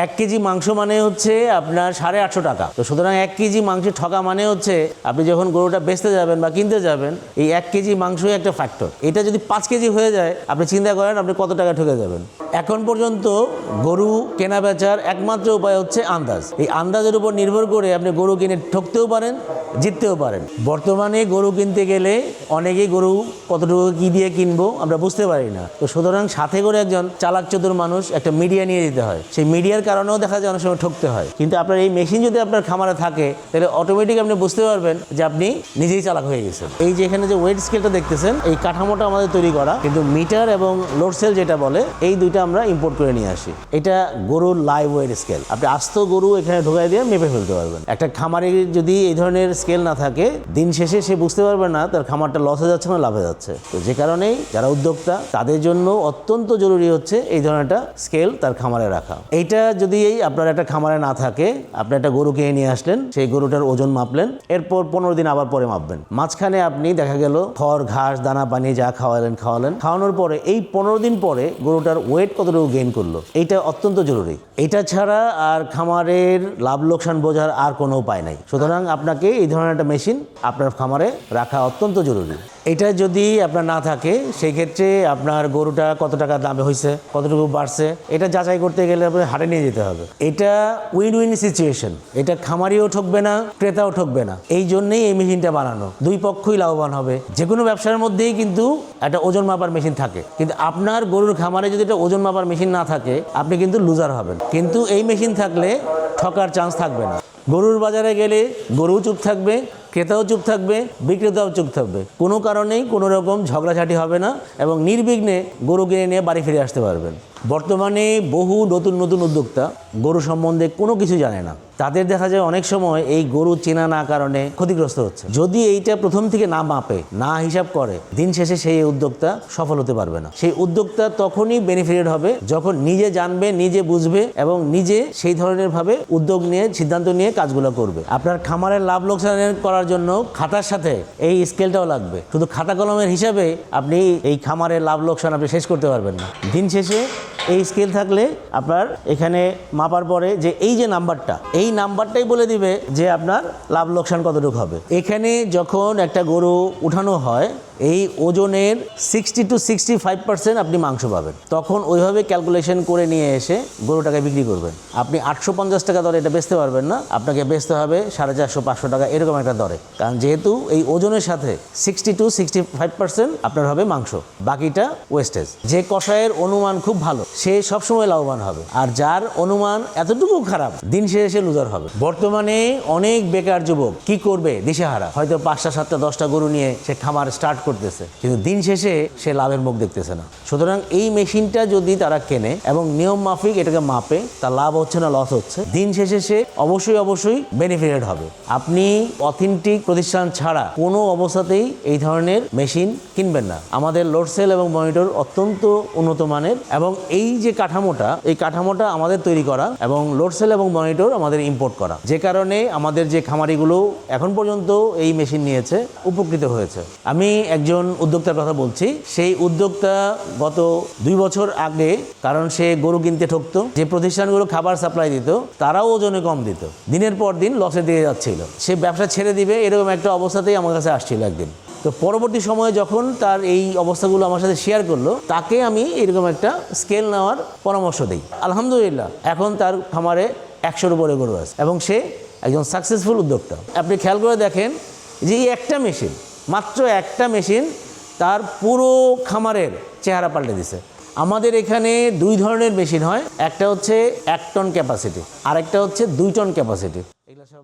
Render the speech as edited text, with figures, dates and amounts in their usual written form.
1 KG মাংস মানে হচ্ছে আপনার 850 টাকা। তো সুতরাং 1 কেজি মাংস ঠকা মানে হচ্ছে আপনি যখন গরুটা বেচতে যাবেন বা কিনতে যাবেন, এই 1 কেজি মাংসই একটা ফ্যাক্টর। এটা যদি 5 কেজি হয়ে যায়, আপনি চিন্তা করেন আপনি কত টাকা ঠকে যাবেন। এখন পর্যন্ত গরু কেনা বেচার একমাত্র উপায় হচ্ছে আন্দাজ। এই আন্দাজের উপর নির্ভর করে আপনি গরু কিনে ঠকতেও পারেন, জিততেও পারেন। বর্তমানে গরু কিনতে গেলে অনেকেই গরু কতটুকু কি দিয়ে কিনবো আমরা বুঝতে পারি না। তো সুতরাং সাথে করে একজন চালাক চতুর মানুষ একটা মিডিয়া নিয়ে যেতে হয়। সেই মিডিয়ার কারণেও দেখা যায় অনেক সময় ঠকতে হয়। কিন্তু আপনার এই মেশিন যদি আপনার খামারে থাকে, তাহলে অটোমেটিক আপনি বুঝতে পারবেন যে আপনি নিজেই চালাক হয়ে গেছেন। এই যে এখানে যে ওয়েট স্কেলটা দেখতেছেন, এই কাঠামোটা আমাদের তৈরি করা, কিন্তু মিটার এবং লোড সেল যেটা বলে, এই দুইটা আমরা ইম্পোর্ট করে নিয়ে আসি। এটা গরুর লাইভ ওয়েট স্কেল। আপনি আস্ত গরু এখানে ঢোকাই দিয়ে মেপে ফেলতে পারবেন। একটা খামারে যদি এই ধরনের স্কেল না থাকে, দিন শেষে সে বুঝতে পারবে না তার খামারটা লসে যাচ্ছে না লাভে যাচ্ছে। তো যে কারণেই যারা উদ্যোক্তা তাদের জন্য অত্যন্ত জরুরি হচ্ছে এই ধরনের একটা স্কেল তার খামারে রাখা। এইটা যদি আপনার একটা খামারে না থাকে, আপনি একটা গরু কিনে নিয়ে আসলেন, সেই গরুটার ওজন মাপলেন, এরপর 15 দিন আবার পরে মাপবেন। মাঝখানে আপনি দেখা গেল খড় ঘাস দানা পানি যা খাওয়ালেন, খাওয়ানোর পরে এই 15 দিন পরে গরুটার ওয়েট কতটুকু গেইন করলো, এইটা অত্যন্ত জরুরি। এটা ছাড়া আর খামারের লাভ লোকসান বোঝার আর কোনো উপায় নাই। সুতরাং আপনাকে এই ধরনের একটা মেশিন আপনার খামারে রাখা অত্যন্ত জরুরি। এটা যদি আপনার না থাকে, সেই ক্ষেত্রে আপনার গরুটা কত টাকা দামে হয়েছে, কতটুকু বাড়ছে, এটা যাচাই করতে গেলে আপনার হাটে নিয়ে যেতে হবে। এটা উইন উইন সিচুয়েশন। এটা খামারিও ঠকবে না, ক্রেতাও ঠকবে না। এই জন্যই এই মেশিনটা বানানো। দুই পক্ষই লাভবান হবে। যে কোনো ব্যবসার মধ্যেই কিন্তু একটা ওজন মাপার মেশিন থাকে, কিন্তু আপনার গরুর খামারে যদি একটা ওজন মাপার মেশিন না থাকে, আপনি কিন্তু লুজার হবেন। কিন্তু এই মেশিন থাকলে ঠকার চান্স থাকবে না। গরুর বাজারে গেলে গরুও চুপ থাকবে, ক্রেতাও চুপ থাকবে, বিক্রেতাও চুপ থাকবে। কোনো কারণেই কোনো রকম ঝগড়াঝাটি হবে না এবং নির্বিঘ্নে গরু কিনে নিয়ে বাড়ি ফিরে আসতে পারবেন। বর্তমানে বহু নতুন নতুন উদ্যোক্তা গরু সম্বন্ধে কোনো কিছু জানে না। তাদের দেখা যায় অনেক সময় এই গরু চেনা না কারণে ক্ষতিগ্রস্ত হচ্ছে। যদি এইটা প্রথম থেকে না মাপে, না হিসাব করে, দিন শেষে সেই উদ্যোক্তা সফল হতে পারবে না। সেই উদ্যোক্তা তখনই বেনিফিটেড হবে যখন নিজে জানবে, নিজে বুঝবে এবং নিজে সেই ধরনের ভাবে উদ্যোগ নিয়ে সিদ্ধান্ত নিয়ে কাজগুলো করবে। আপনার খামারের লাভ লোকসানের করার জন্য খাতার সাথে এই স্কেলটাও লাগবে। শুধু খাতা কলমের হিসাবে আপনি এই খামারের লাভ লোকসান আপনি শেষ করতে পারবেন না। দিন শেষে এই স্কেল থাকলে আপনার এখানে মাপার পরে যে এই যে নাম্বারটা, এই নাম্বারটাই বলে দিবে যে আপনার লাভ লোকসান কতটুকু হবে। এখানে যখন একটা গরু উঠানো হয়, এই ওজনের 60 to 65% আপনি মাংস পাবেন। তখন ওইভাবে ক্যালকুলেশন করে নিয়ে এসে গরুটাকে বিক্রি করবেন। আপনি 850 টাকা দরে এটা বেচতে পারবেন না, আপনাকে বেচতে হবে 450-500 টাকা এরকম একটা দরে। কারণ যেহেতু এই ওজনের সাথে 60 to 65% আপনার হবে মাংস, বাকিটা ওয়েস্টেজ। যে কষায়ের অনুমান খুব ভালো, সে সবসময় লাভবান হবে, আর যার অনুমান এতটুকু খারাপ, দিন শেষে লুজার হবে। বর্তমানে অনেক বেকার যুবক কি করবে দিশেহারা, হয়তো 5টা 7টা 10টা গরু নিয়ে সে খামার স্টার্ট করতেছে, কিন্তু দিন শেষে সে লাভের মুখ দেখতেছে না। সুতরাং এই মেশিনটা যদি তারা কেনে এবং নিয়ম মাফিক এটাকে মাপে, তার লাভ হচ্ছে না লস হচ্ছে, দিন শেষে সে অবশ্যই বেনিফিটেড হবে। আপনি অথেন্টিক প্রতিষ্ঠান ছাড়া কোনো অবস্থাতেই এই ধরনের মেশিন কিনবেন না। আমাদের লোড সেল এবং মনিটর অত্যন্ত উন্নত মানের এবং এই যে কাঠামোটা, এই কাঠামোটা আমাদের তৈরি করা এবং লোড সেল এবং মনিটর আমাদের ইম্পোর্ট করা, যে কারণে আমাদের যে খামারিগুলো এখন পর্যন্ত এই মেশিন নিয়েছে উপকৃত হয়েছে। আমি একজন উদ্যোক্তার কথা বলছি। সেই উদ্যোক্তা গত 2 বছর আগে, কারণ সে গরু কিনতে ঠকতো, যে প্রতিষ্ঠানগুলো খাবার সাপ্লাই দিত তারাও ওজনে কম দিত, দিনের পর দিন লসে দিয়ে যাচ্ছিল। সে ব্যবসা ছেড়ে দিবে এরকম একটা অবস্থাতেই আমার কাছে আসছিল একদিন। তো পরবর্তী সময়ে যখন তার এই অবস্থাগুলো আমার সাথে শেয়ার করলো, তাকে আমি এরকম একটা স্কেল নেওয়ার পরামর্শ দিই। আলহামদুলিল্লাহ এখন তার খামারে 100-র উপরে গরু আছে এবং সে একজন সাকসেসফুল উদ্যোক্তা। আপনি খেয়াল করে দেখেন যে এই একটা মেশিন, মাত্র একটা মেশিন তার পুরো খামারের চেহারা পাল্টে দিছে। আমাদের এখানে 2 ধরনের মেশিন হয়, একটা হচ্ছে 1 টন ক্যাপাসিটি, আরেকটা হচ্ছে 2 টন ক্যাপাসিটি। এগুলো সব